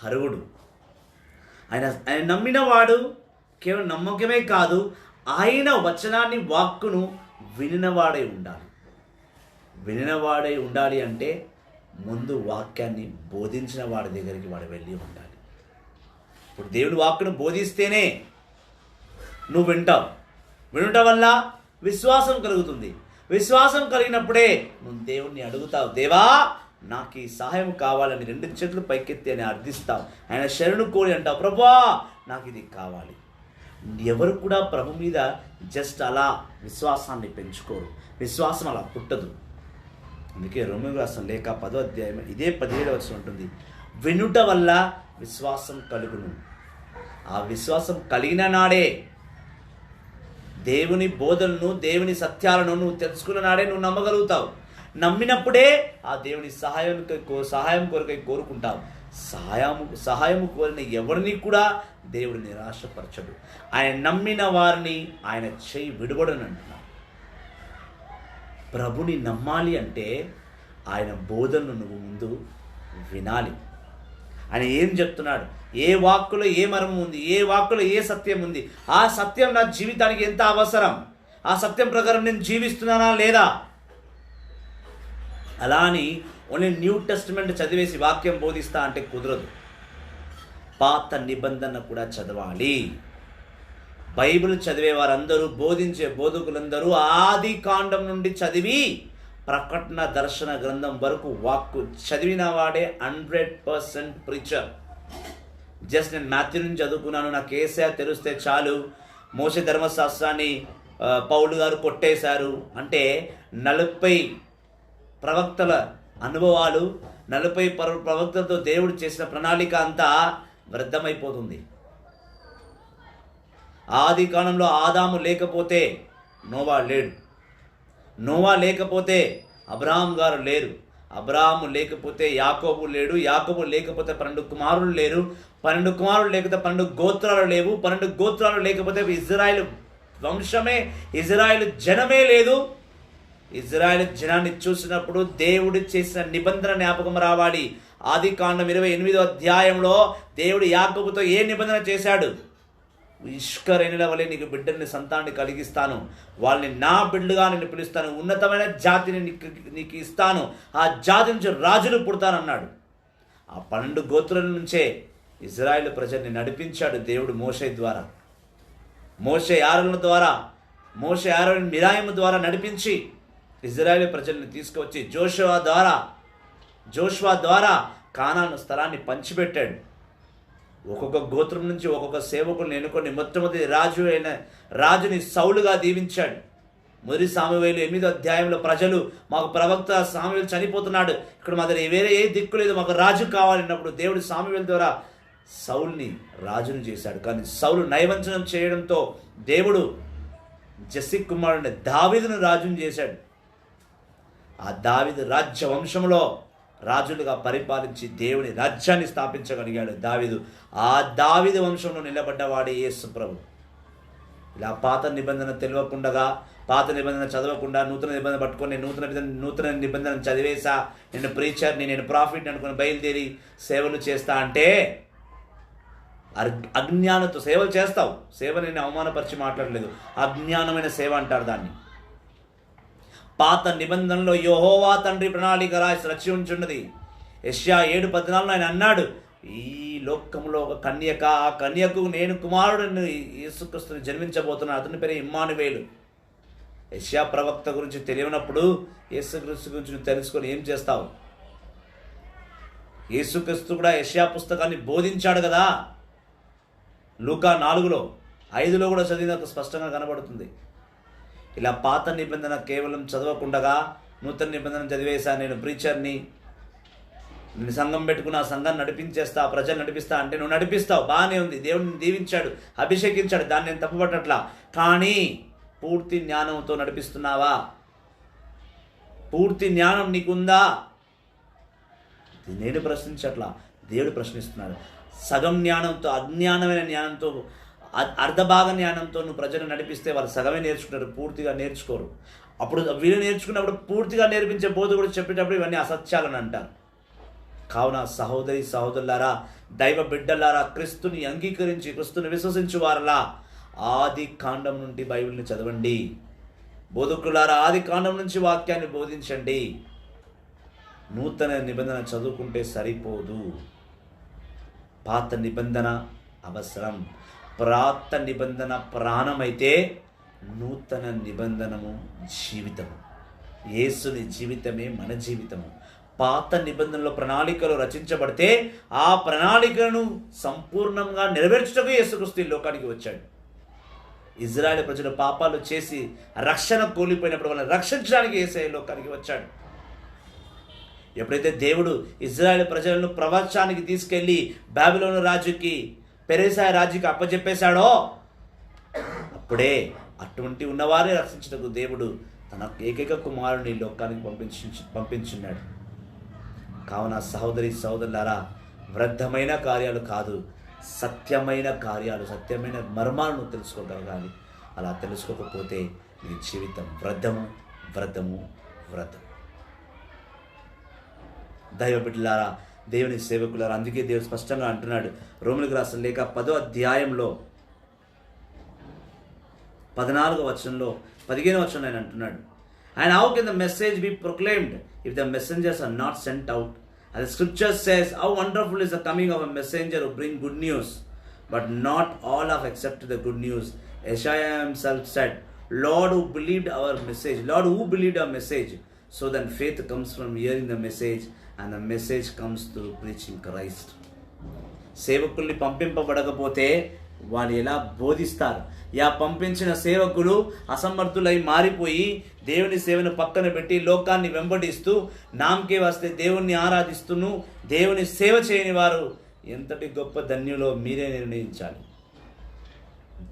అర్హుడు. ఆయన నమ్మిన వాడు కేవలం నమ్మకమే కాదు, ఆయన వచనాన్ని వాక్కును వినినవాడై ఉండాలి. వినినవాడై ఉండాలి అంటే ముందు వాక్యాన్ని బోధించిన వాడి దగ్గరికి వాడు వెళ్ళి ఉండాలి. ఇప్పుడు దేవుని వాక్కును బోధిస్తేనే నువ్వు వింటావు. వినటం వల్ల విశ్వాసం కలుగుతుంది. విశ్వాసం కలిగినప్పుడే నువ్వు దేవుణ్ణి అడుగుతావు, దేవా నాకు ఈ సహాయం కావాలని 2 చేతులు పైకెత్తి అని అర్థిస్తావు. ఆయన శరణు కోరి అంటావు, ప్రభువా నాకు ఇది కావాలి. ఎవరు కూడా ప్రభు మీద జస్ట్ అలా విశ్వాసాన్ని పెంచుకోరు. విశ్వాసం అలా పుట్టదు. అందుకే రోమీయులకు రాసిన లేఖ 10వ అధ్యాయం ఇదే 17వ వచనం ఉంటుంది, వినుట వల్ల విశ్వాసం కలుగును. ఆ విశ్వాసం కలిగిన నాడే దేవుని బోధనను, దేవుని సత్యాలను నువ్వు తెలుసుకున్న నాడే నువ్వు నమ్మగలుగుతావు. నమ్మినప్పుడే ఆ దేవుని సహాయం కొరకై కోరుకుంటావు. సహాయం కోరిన ఎవరిని కూడా దేవుడు నిరాశపరచడు. ఆయన నమ్మిన వారిని ఆయన చేయి విడవడని అంటున్నాడు. ప్రభుని నమ్మాలి అంటే ఆయన బోధనను నువ్వు ముందు వినాలి. ఆయన ఏం చెప్తున్నాడు, ఏ వాక్కులో ఏ మర్మం ఉంది, ఏ వాక్కులో ఏ సత్యం ఉంది, ఆ సత్యం నా జీవితానికి ఎంత అవసరం, ఆ సత్యం ప్రకారం నేను జీవిస్తున్నానా లేదా. అలా అని ఓన్లీ న్యూ టెస్టిమెంట్ చదివేసి వాక్యం బోధిస్తా అంటే కుదరదు. పాత నిబంధన కూడా చదవాలి. బైబిల్ చదివే వారందరూ, బోధించే బోధకులందరూ ఆది కాండం నుండి చదివి ప్రకటన దర్శన గ్రంథం వరకు వాక్కు చదివిన వాడే 100% ప్రీచర్. జస్ట్ నేను మాథ్యూ నుంచి చదువుకున్నాను, నాకు ఏసయ్య తెలిస్తే చాలు, మోషే ధర్మశాస్త్రాన్ని పౌలు గారు కొట్టేశారు అంటే 40 ప్రవక్తల అనుభవాలు, 40 ప్రవక్తలతో దేవుడు చేసిన ప్రణాళిక అంతా వ్యర్థమైపోతుంది. ఆది కాలంలో ఆదాము లేకపోతే నోవా లేడు, నోవా లేకపోతే అబ్రహాం గారు లేరు, అబ్రహాము లేకపోతే యాకోబు లేడు, యాకోబు లేకపోతే 12 కుమారులు లేరు, 12 కుమారులు లేకపోతే 12 గోత్రాలు లేవు, 12 గోత్రాలు లేకపోతే ఇజ్రాయేల్ వంశమే, ఇజ్రాయేల్ జనమే లేదు. ఇజ్రాయేల్ జనాన్ని చూసినప్పుడు దేవుడు చేసిన నిబంధన జ్ఞాపకం రావాలి. ఆది కాండం 28వ అధ్యాయంలో దేవుడు యాకోబుతో ఏ నిబంధన చేశాడు? ఇష్క రేణుల వలె నీకు బిడ్డల్ని, సంతానాన్ని కలిగిస్తాను, వాళ్ళని నా బిడ్డలుగా నేను పిలుస్తాను, ఉన్నతమైన జాతిని నీకు ఇస్తాను, ఆ జాతి నుంచి రాజులు పుడతానన్నాడు. ఆ 12 గోత్రుల నుంచే ఇజ్రాయేల్ ప్రజల్ని నడిపించాడు దేవుడు మోషే ద్వారా. మోషే ఆరోనుల ద్వారా, మోషే ఆరోను మిరాయిము ద్వారా నడిపించి ఇజ్రాయేల్ ప్రజల్ని తీసుకువచ్చి జోషువా ద్వారా కానాను స్థలాన్ని పంచిపెట్టాడు. ఒక్కొక్క గోత్రం నుంచి ఒక్కొక్క సేవకులను ఎన్నుకొని మొట్టమొదటి రాజుని సౌలుగా దీవించాడు. మొదటి సామువేలు 8వ అధ్యాయంలో ప్రజలు, మాకు ప్రవక్త సామువేలు చనిపోతున్నాడు, ఇక్కడ మా దగ్గర వేరే ఏ దిక్కు లేదు, మాకు రాజు కావాలన్నప్పుడు దేవుడు సామువేలు ద్వారా సౌలుని రాజును చేశాడు. కానీ సౌలు నైవంచనం చేయడంతో దేవుడు జెస్సీ కుమారుని దావీదును రాజును చేశాడు. ఆ దావీదు రాజ్య వంశంలో రాజులుగా పరిపాలించి దేవుని రాజ్యాన్ని స్థాపించగలిగాడు దావీదు. ఆ దావీదు వంశంలో నిలబడ్డవాడే యేసు ప్రభు. ఇలా పాత నిబంధన తెలియకుండా, పాత నిబంధన చదవకుండా నూతన నిబంధన పట్టుకొని నూతన నిబంధన చదివేసా, నేను ప్రీచర్ని, నేను ప్రాఫిట్ని అనుకుని బయలుదేరి సేవలు చేస్తా అంటే అజ్ఞానంతో సేవలు చేస్తావు. సేవ నేను అవమానపరిచి మాట్లాడలేదు, అజ్ఞానమైన సేవ అంటారు దాన్ని. పాత నిబంధనలో యెహోవా తండ్రి ప్రణాళిక రాసి రచి ఉంచున్నది. యెషయా 7:14 ఆయన అన్నాడు, ఈ లోకంలో ఒక కన్యక, ఆ కన్యకు నేను కుమారుడిని యేసుక్రీస్తుని జన్మించబోతున్నాను, అతని పేరు ఇమ్మానువేలు. యెషయా ప్రవక్త గురించి తెలియనప్పుడు యేసుక్రీస్తు గురించి తెలుసుకొని ఏం చేస్తావు? యేసుక్రీస్తు కూడా యెషయా పుస్తకాన్ని బోధించాడు కదా. లూకా 4:5 కూడా చదివినంత స్పష్టంగా కనబడుతుంది. ఇలా పాత నిబంధన కేవలం చదవకుండా నూతన నిబంధన చదివేశా, నేను ప్రీచర్ని, నేను సంఘం పెట్టుకుని ఆ సంఘాన్ని నడిపించేస్తా, ప్రజలు నడిపిస్తా అంటే నువ్వు నడిపిస్తావు, బాగానే ఉంది, దేవుడిని దీవించాడు, అభిషేకించాడు, దాన్ని నేను తప్పుపట్టట్లా. కానీ పూర్తి జ్ఞానంతో నడిపిస్తున్నావా? పూర్తి జ్ఞానం నీకుందా? నేను ప్రశ్నించట్లా, దేవుడు ప్రశ్నిస్తున్నాడు. సగం జ్ఞానంతో, అజ్ఞానమైన జ్ఞానంతో, అర్ధభాగ జ్ఞానంతో నువ్వు ప్రజలను నడిపిస్తే వాళ్ళు సగమే నేర్చుకుంటారు, పూర్తిగా నేర్చుకోరు. అప్పుడు వీళ్ళు నేర్చుకున్నప్పుడు పూర్తిగా నేర్పించే బోధకుడు చెప్పేటప్పుడు ఇవన్నీ అసత్యాలని అంటారు. కావున సహోదరి సహోదరులారా, దైవ బిడ్డలారా, క్రీస్తుని అంగీకరించి క్రీస్తుని విశ్వసించు వారలా ఆది కాండం నుండి బైబిల్ని చదవండి. బోధకులారా, ఆది కాండం నుంచి వాక్యాన్ని బోధించండి. నూతన నిబంధన చదువుకుంటే సరిపోదు, పాత నిబంధన అవసరం. పాత నిబంధన ప్రాణమైతే నూతన నిబంధనము జీవితము. యేసుని జీవితమే మన జీవితము. పాత నిబంధనలో ప్రణాళికలు రచించబడితే ఆ ప్రణాళికలను సంపూర్ణంగా నెరవేర్చుటకు యేసుక్రీస్తు ఈ లోకానికి వచ్చాడు. ఇజ్రాయేల్ ప్రజలు పాపాలు చేసి రక్షణ కోల్పోయినప్పుడు వాళ్ళని రక్షించడానికి యేసయ్య లోకానికి వచ్చాడు. ఎప్పుడైతే దేవుడు ఇజ్రాయేల్ ప్రజలను ప్రపంచానికి తీసుకెళ్లి బాబిలోను రాజుకి, పెరెసాయ రాజుకి అప్పచెప్పేశాడో అప్పుడే అటువంటి ఉన్నవారే రక్షించుటకు దేవుడు తన ఏకైక కుమారుని లోకానికి పంపించున్నాడు. కావున సహోదరి సహోదరులారా, వ్యర్థమైన కార్యాలు కాదు, సత్యమైన కార్యాలు, సత్యమైన మర్మాలను తెలుసుకోగలగాలి. అలా తెలుసుకోకపోతే నీ జీవితం వ్యర్థము, వ్రతము. దైవ బిడ్డలారా, దేవుని సేవకులారా, అందుకే దేవుడు స్పష్టంగా అంటున్నాడు రోమిలకు రాసిన లేఖ 10వ అధ్యాయంలో 14వ వచనంలో 15వ వచనంలో ఆయన అంటున్నాడు, and how can the message be proclaimed if the messengers are not sent out? And the scripture says, how wonderful is the coming of a messenger who bring good news, but not all have accepted the good news. Isaiah himself said, Lord, who believed our message? So then faith comes from hearing the message, and the message comes through preaching Christ. సేవకుల్ని పంపింపబడకపోతే వాళ్ళు ఎలా బోధిస్తారు? పంపించిన సేవకులు అసమర్థులై మారిపోయి దేవుని సేవను పక్కన పెట్టి లోకాన్ని వెంబడిస్తూ నామకే వస్తే దేవుణ్ణి ఆరాధిస్తూను దేవుని సేవ చేయని వారు ఎంతటి గొప్ప ధన్యులో మీరే నిర్ణయించాలి.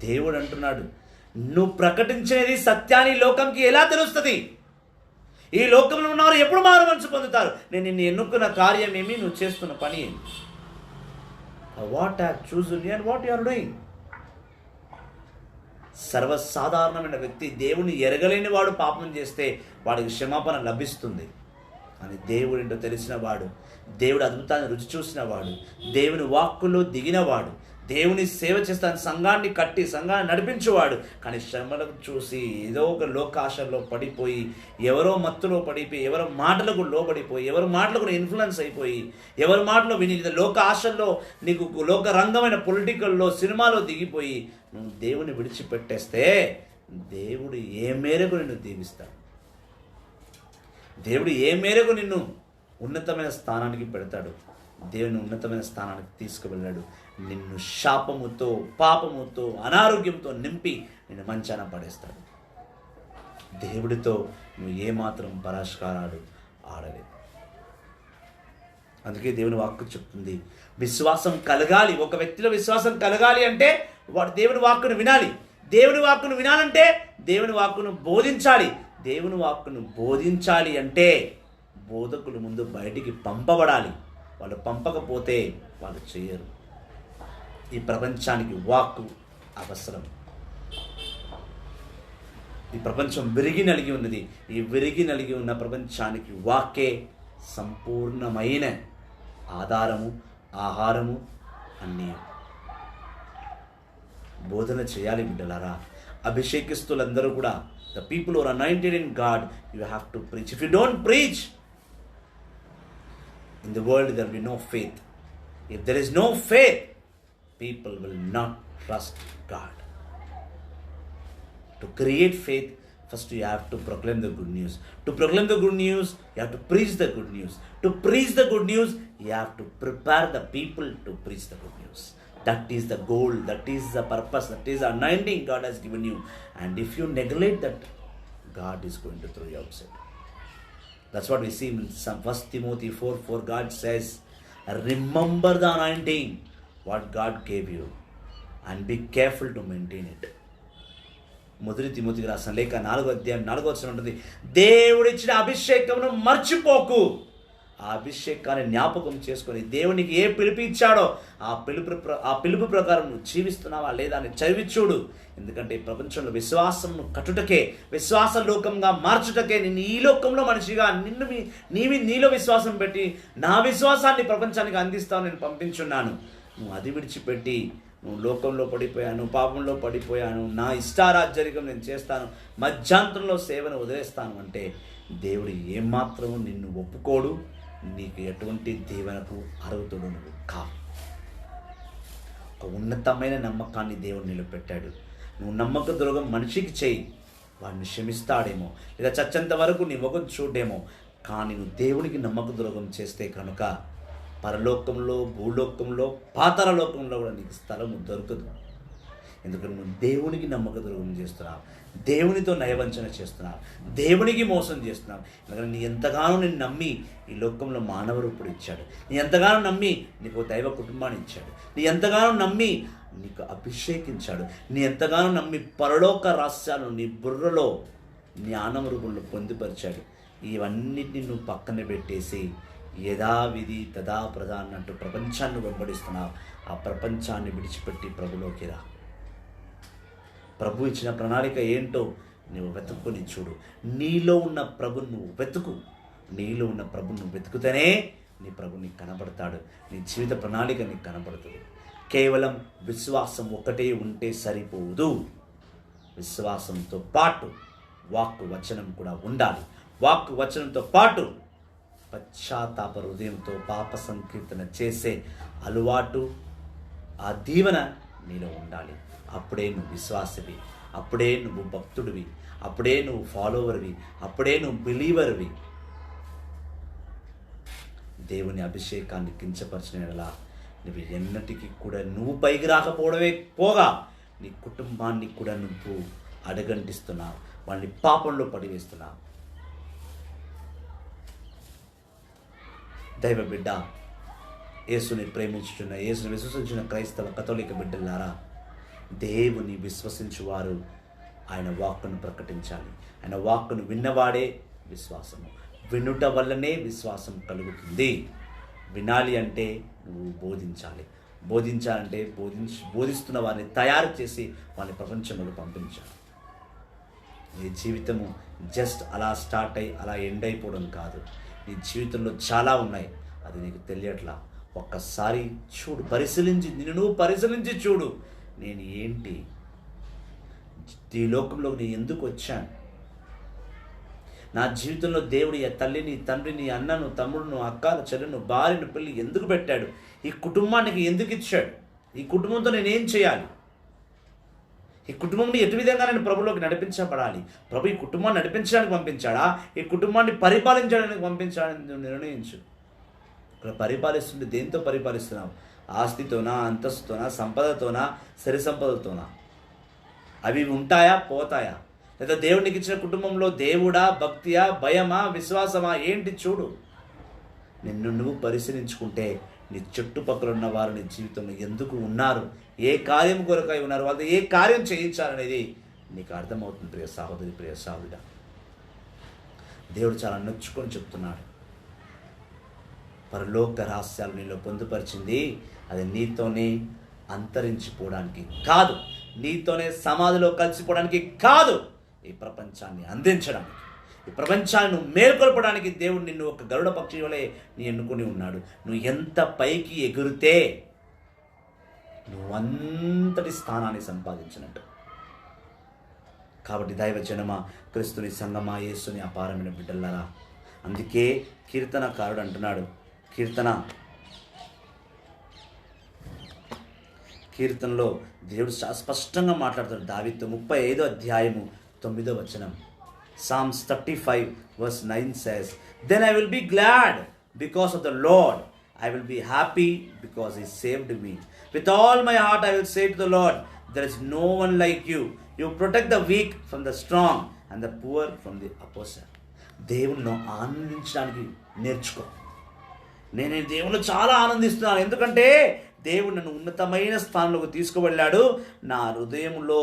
దేవుడు అంటున్నాడు, నువ్వు ప్రకటించేది సత్యాన్ని లోకంకి ఎలా తెలుస్తుంది? ఈ లోకంలో ఉన్నవారు ఎప్పుడు మారు మనసు పొందుతారు? నేను నిన్ను ఎన్నుకున్న కార్యం ఏమి, నువ్వు చేస్తున్న పని ఏమి? What have chosen you and what you are doing. సర్వసాధారణమైన వ్యక్తి దేవుని ఎరగలేని వాడు పాపం చేస్తే వాడికి క్షమాపణ లభిస్తుంది. అని దేవుడింటో తెలిసిన వాడు, దేవుడు అద్భుతాన్ని రుచి చూసిన వాడు, దేవుని వాక్కులో దిగినవాడు, దేవుని సేవ చేస్తాను సంఘాన్ని కట్టి సంఘాన్ని నడిపించేవాడు, కానీ శ్రమలకు చూసి ఏదో ఒక లోకాశల్లో పడిపోయి, ఎవరో మత్తులో పడిపోయి, ఎవరో మాటలకు లోబడిపోయి, ఎవరి మాటలకు ఇన్ఫ్లుయెన్స్ అయిపోయి, ఎవరి మాటలో విని లోక ఆశల్లో నీకు లోక రంగమైన పొలిటికల్లో సినిమాలో దిగిపోయి నువ్వు దేవుని విడిచిపెట్టేస్తే దేవుడు ఏ మేరకు నిన్ను దీవిస్తాడు? దేవుడు ఏ మేరకు నిన్ను ఉన్నతమైన స్థానానికి పెడతాడు? దేవుని ఉన్నతమైన స్థానానికి తీసుకువెళ్ళాడు. నిన్ను శాపముతో, పాపముతో, అనారోగ్యంతో నింపి నిన్ను మంచాన పడేస్తాడు. దేవుడితో నువ్వు ఏమాత్రం పరాష్కారాలు ఆడలేదు. అందుకే దేవుని వాక్కు చెప్తుంది, విశ్వాసం కలగాలి. ఒక వ్యక్తిలో విశ్వాసం కలగాలి అంటే వాడు దేవుని వాక్కును వినాలి. దేవుని వాక్కును వినాలంటే దేవుని వాక్కును బోధించాలి. దేవుని వాక్కును బోధించాలి అంటే బోధకులు ముందు బయటికి పంపబడాలి. వాళ్ళు పంపకపోతే వాళ్ళు చేయరు. ఈ ప్రపంచానికి వాక్కు అవసరం. ఈ ప్రపంచం విరిగి నలిగి ఉన్నది. ఈ విరిగి నలిగి ఉన్న ప్రపంచానికి వాక్కే సంపూర్ణమైన ఆధారము, ఆహారము, అన్నీ. బోధన చేయాలి బిడ్డలారా. అభిషేకిస్తులందరూ కూడా, the people who are anointed in God, you have to preach. If you don't preach, in the world there will be no faith. If there is no faith, people will not trust God. To create faith, first you have to proclaim the good news. To proclaim the good news, you have to preach the good news. To preach the good news, you have to prepare the people to preach the good news. That is the goal, that is the purpose, that is the anointing God has given you. And if you neglect that, God is going to throw you outside. That's what we see in 1 Timothy 4:4. God says, remember the anointing, what God gave you, and be careful to maintain it. మొదటి తిమోతికి రాసిన లేఖ 4వ అధ్యాయం 4వ వచనం ఉంటుంది, దేవుడిచ్చిన అభిషేకమును మర్చిపోకు. ఆ అభిషేకాన్ని జ్ఞాపకం చేసుకొని దేవునికి ఏ పిలుపు ఇచ్చాడో ఆ పిలుపు ప్రకారం నువ్వు జీవిస్తున్నావా లేదా అని చదివి చూడు. ఎందుకంటే ఈ ప్రపంచంలో విశ్వాసంను కట్టుటకే, విశ్వాస లోకంగా మార్చుటకే, నిన్ను ఈ లోకంలో మనిషిగా నీలో విశ్వాసం పెట్టి నా విశ్వాసాన్ని ప్రపంచానికి అందిస్తావు నేను పంపించున్నాను. నువ్వు అది విడిచిపెట్టి నువ్వు లోకంలో పడిపోయాను, పాపంలో పడిపోయాను, నా ఇష్టారాజ్యరికం నేను చేస్తాను, మధ్యాంతరంలో సేవను వదిలేస్తాను అంటే దేవుడు ఏమాత్రము నిన్ను ఒప్పుకోడు. నీకు ఎటువంటి దీవెనకు అర్హుతుడు నువ్వు కావు. ఒక ఉన్నతమైన నమ్మకాన్ని దేవుడు నిలబెట్టాడు. నువ్వు నమ్మక ద్రోహం మనిషికి చేయి, వాడిని క్షమిస్తాడేమో, లేదా చచ్చేంత వరకు నీ ముఖం చూడేమో. కానీ నువ్వు దేవునికి నమ్మక ద్రోహం చేస్తే కనుక పరలోకంలో, భూలోకంలో, పాతాళ లోకంలో కూడా నీకు స్థలం దొరకదు. ఎందుకంటే నువ్వు దేవునికి నమ్మక ద్రోహం చేస్తున్నావు, దేవునితో నయవంచన చేస్తున్నావు, దేవునికి మోసం చేస్తున్నావు. ఎందుకంటే నీ ఎంతగానో నేను నమ్మి ఈ లోకంలో మానవ రూపుడు ఇచ్చాడు, నీ ఎంతగానో నమ్మి నీకు దైవ కుటుంబాన్ని ఇచ్చాడు, నీ ఎంతగానో నమ్మి నీకు అభిషేకించాడు, నీ ఎంతగానో నమ్మి పరలోక రహస్యాలను నీ బుర్రలో జ్ఞానం రూపంలో పొందుపరిచాడు. ఇవన్నిటిని నువ్వు పక్కన పెట్టేసి యథావిధి తదా ప్రధా అన్నట్టు ప్రపంచాన్ని వెంబడిస్తున్నావు. ఆ ప్రపంచాన్ని విడిచిపెట్టి ప్రభులోకి రా. ప్రభు ఇచ్చిన ప్రణాళిక ఏంటో నువ్వు వెతుక్కొని చూడు. నీలో ఉన్న ప్రభుని నువ్వు వెతుకు. నీలో ఉన్న ప్రభుని నువ్వు వెతుకుతేనే నీ ప్రభు నీకు కనబడతాడు. నీ జీవిత ప్రణాళిక నీకు కనబడుతుంది. కేవలం విశ్వాసం ఒకటే ఉంటే సరిపోదు. విశ్వాసంతో పాటు వాక్కు వచనం కూడా ఉండాలి. వాక్కు వచనంతో పాటు పశ్చాత్తాప హృదయంతో పాప సంకీర్తన చేసే అలవాటు, ఆ దీవెన నీలో ఉండాలి. అప్పుడే నువ్వు విశ్వాసివి, అప్పుడే నువ్వు భక్తుడివి, అప్పుడే నువ్వు ఫాలోవర్వి, అప్పుడే నువ్వు బిలీవర్వి. దేవుని అభిషేకాన్ని కించపరిచినలా నువ్వు ఎన్నటికీ కూడా నువ్వు పైకి రాకపోవడమే పోగా నీ కుటుంబాన్ని కూడా నువ్వు అడగంటిస్తున్నావు, వాళ్ళని పాపంలో పడివేస్తున్నావు. దైవ బిడ్డ, యేసుని ప్రేమించుచున్న, యేసుని విశ్వసించిన క్రైస్తవ కథోలిక బిడ్డలారా, దేవుని విశ్వసించువారు ఆయన వాక్కును ప్రకటించాలి. ఆయన వాక్కును విన్నవాడే విశ్వాసము. వినుట వల్లనే విశ్వాసం కలుగుతుంది. వినాలి అంటే నువ్వు బోధించాలి. బోధించాలంటే బోధిస్తున్న వారిని తయారు చేసి వాళ్ళని ప్రపంచంలో పంపించాలి. నీ జీవితము జస్ట్ అలా స్టార్ట్ అయ్యి అలా ఎండ్ అయిపోవడం కాదు. నీ జీవితంలో చాలా ఉన్నాయి, అది నీకు తెలియట్లా. ఒక్కసారి చూడు, పరిశీలించి నిన్ను నువ్వు పరిశీలించి చూడు. నేను ఏంటి, ఈ లోకంలోకి నేను ఎందుకు వచ్చాను? నా జీవితంలో దేవుడు తల్లిని, తండ్రిని, అన్నను, తమ్ముడును, అక్కను, చెల్లెను, భార్యను, పెళ్ళి ఎందుకు పెట్టాడు? ఈ కుటుంబానికి ఎందుకు ఇచ్చాడు? ఈ కుటుంబంతో నేనేం చేయాలి? ఈ కుటుంబంని ఎటు విధంగా నేను ప్రభులోకి నడిపించబడాలి? ప్రభు ఈ కుటుంబాన్ని నడిపించడానికి పంపించాడా, ఈ కుటుంబాన్ని పరిపాలించడానికి పంపించాడని నిర్ణయించు. ఇక్కడ పరిపాలిస్తుంటే దేంతో పరిపాలిస్తున్నావు? ఆస్తితోనా, అంతస్తుతోనా, సంపదతోనా, సరి సంపదతోనా? అవి ఉంటాయా, పోతాయా? లేదా దేవునికి ఇచ్చిన కుటుంబంలో దేవుడా, భక్తియా, భయమా, విశ్వాసమా ఏంటి చూడు. నిన్ను నువ్వు పరిశీలించుకుంటే నీ చుట్టుపక్కల ఉన్న వారు నీ జీవితంలో ఎందుకు ఉన్నారు, ఏ కార్యం కొరకై ఉన్నారు, వాళ్ళతో ఏ కార్యం చేయించాలనేది నీకు అర్థమవుతుంది. ప్రియ సహోదరి, ప్రియ సహోదరుడా, దేవుడు చాలా నొచ్చుకొని చెప్తున్నాడు. పరలోక రహస్యాలు నీలో పొందుపరిచింది అది నీతోనే అంతరించిపోవడానికి కాదు, నీతోనే సమాధిలో కలిసిపోవడానికి కాదు, ఈ ప్రపంచాన్ని అందించడానికి, ఈ ప్రపంచాన్ని నువ్వు మేల్కొల్పడానికి దేవుడు నిన్ను ఒక గరుడ పక్షి వలె నీ ఎన్నుకొని ఉన్నాడు. నువ్వు ఎంత పైకి ఎగురితే నువ్వు అంతటి స్థానాన్ని సంపాదించినట్టు. కాబట్టి దైవ జనమ, క్రీస్తుని సంగమా, యేసుని అపారమైన బిడ్డలారా, అందుకే కీర్తనకారుడు అంటున్నాడు, కీర్తనలో దేవుడు స్పష్టంగా మాట్లాడుతాడు. దావీదుతో 35వ అధ్యాయము 9వ వచనం, Psalms 35 verse 9 says, "Then I will be glad because of the Lord. I will be happy because he saved me. With all my heart I will say to the Lord, there is no one like you. You protect the weak from the strong and the poor from the oppressor." దేవుణ్ణి ఆనందించడానికి నేర్చుకో. నేను దేవుణ్ణి చాలా ఆనందిస్తున్నాను, ఎందుకంటే దేవుడు నన్ను ఉన్నతమైన స్థానంలోకి తీసుకువెళ్ళాడు. నా హృదయంలో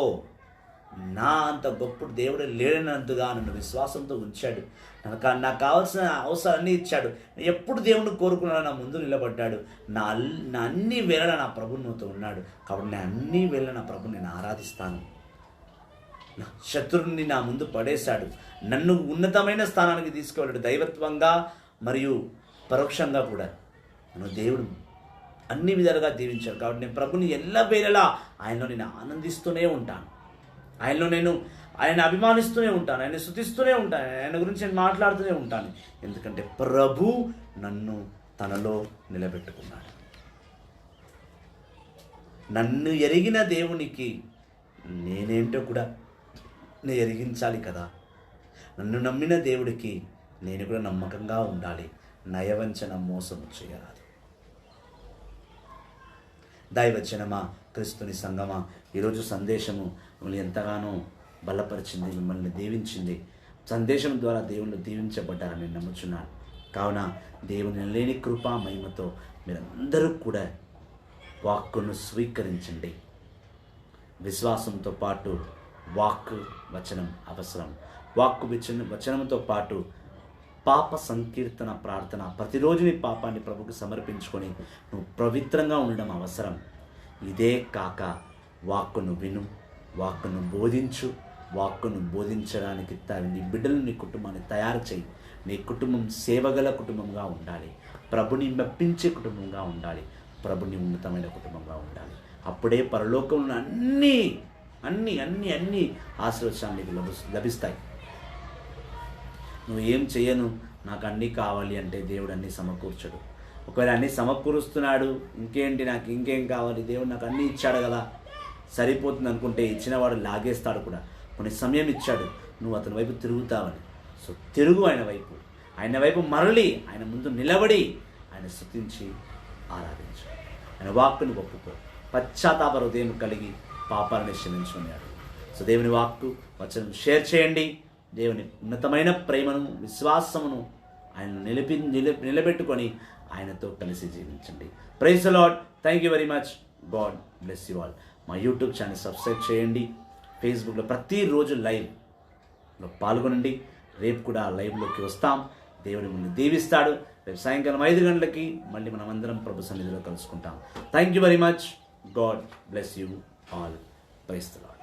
నా అంత గొప్ప దేవుడు లేడనంతగా నన్ను విశ్వాసంతో ఉంచాడు. నాకు కావాల్సిన అవసరాన్ని ఇచ్చాడు. ఎప్పుడు దేవుడిని కోరుకున్నాడు, నా ముందు నిలబడ్డాడు. నా అన్ని వేళ నా ప్రభు నాతో ఉన్నాడు. కాబట్టి నేను అన్ని వేళ నా ప్రభుని నేను ఆరాధిస్తాను. నా శత్రువుని నా ముందు పడేశాడు. నన్ను ఉన్నతమైన స్థానానికి తీసుకువెళ్ళాడు. దైవత్వంగా మరియు పరోక్షంగా కూడా నన్ను దేవుడు అన్ని విధాలుగా దీవించాడు. కాబట్టి నేను ప్రభుని ఎల్లవేళలా ఆయనలో నేను ఆనందిస్తూనే ఉంటాను. ఆయన అభిమానిస్తూనే ఉంటాను, ఆయన స్తుతిస్తూనే ఉంటాను, ఆయన గురించి నేను మాట్లాడుతూనే ఉంటాను. ఎందుకంటే ప్రభు నన్ను తనలో నిలబెట్టుకున్నాడు. నన్ను ఎరిగిన దేవునికి నేనేంటో కూడా నేను ఎరిగించాలి కదా. నన్ను నమ్మిన దేవుడికి నేను కూడా నమ్మకంగా ఉండాలి. నయవంచన మోసము చేయరాదు. దైవజనమా, క్రీస్తుని సంగమా, ఈరోజు సందేశము మిమ్మల్ని ఎంతగానో బలపరిచింది, మిమ్మల్ని దీవించింది. సందేశం ద్వారా దేవుళ్ళు దీవించబడ్డారని నేను నమ్ముచున్నాను. కావున దేవుని లేని కృపా మహిమతో మీరందరూ కూడా వాక్కును స్వీకరించండి. విశ్వాసంతో పాటు వాక్కు వచనం అవసరం. వాక్కు వచనంతో పాటు పాప సంకీర్తన ప్రార్థన, ప్రతిరోజు నీ పాపాన్ని ప్రభుకు సమర్పించుకొని నువ్వు పవిత్రంగా ఉండడం అవసరం. ఇదే కాక వాక్కును విను, వాక్కును బోధించు, వాక్కును బోధించడానికి నీ బిడ్డలు నీ కుటుంబాన్ని తయారు చేయి. నీ కుటుంబం సేవగల కుటుంబంగా ఉండాలి, ప్రభుని మెప్పించే కుటుంబంగా ఉండాలి, ప్రభుని ఉన్నతమైన కుటుంబంగా ఉండాలి. అప్పుడే పరలోకంలో అన్నీ అన్నీ అన్నీ అన్నీ ఆశీర్వచనాలు నీకు లభిస్తాయి. నువ్వు ఏం చేయను, నాకు అన్నీ కావాలి అంటే దేవుడు అన్నీ సమకూర్చడు. ఒకవేళ అన్నీ సమకూరుస్తున్నాడు, ఇంకేంటి నాకు ఇంకేం కావాలి, దేవుడు నాకు అన్నీ ఇచ్చాడు కదా సరిపోతుంది అనుకుంటే ఇచ్చినవాడు లాగేస్తాడు కూడా. కొన్ని సమయం ఇచ్చాడు, నువ్వు అతని వైపు తిరుగుతావని. సో తిరుగు ఆయన వైపు మరలి ఆయన ముందు నిలబడి ఆయన స్తుతించి ఆరాధించు. ఆయన వాక్కును ఒప్పుకో, పశ్చాత్తాప హృదయం కలిగి పాపాలను క్షమించుకున్నాడు. సో దేవుని వాక్కు వచనం షేర్ చేయండి. దేవుని ఉన్నతమైన ప్రేమను విశ్వాసమును ఆయన నిలబెట్టుకొని ఆయనతో కలిసి జీవించండి. Praise the Lord. Thank you very much. God bless you all. మా యూట్యూబ్ ఛానల్ సబ్స్క్రైబ్ చేయండి. ఫేస్బుక్లో ప్రతిరోజు లైవ్లో పాల్గొనండి. రేపు కూడా లైవ్లోకి వస్తాం. దేవుని మిమ్మల్ని దీవిస్తాడు. రేపు సాయంకాలం 5 గంటలకి మళ్ళీ మనమందరం ప్రభు సన్నిధిలో కలుసుకుంటాం. Thank you very much. God bless you all. Praise the lord.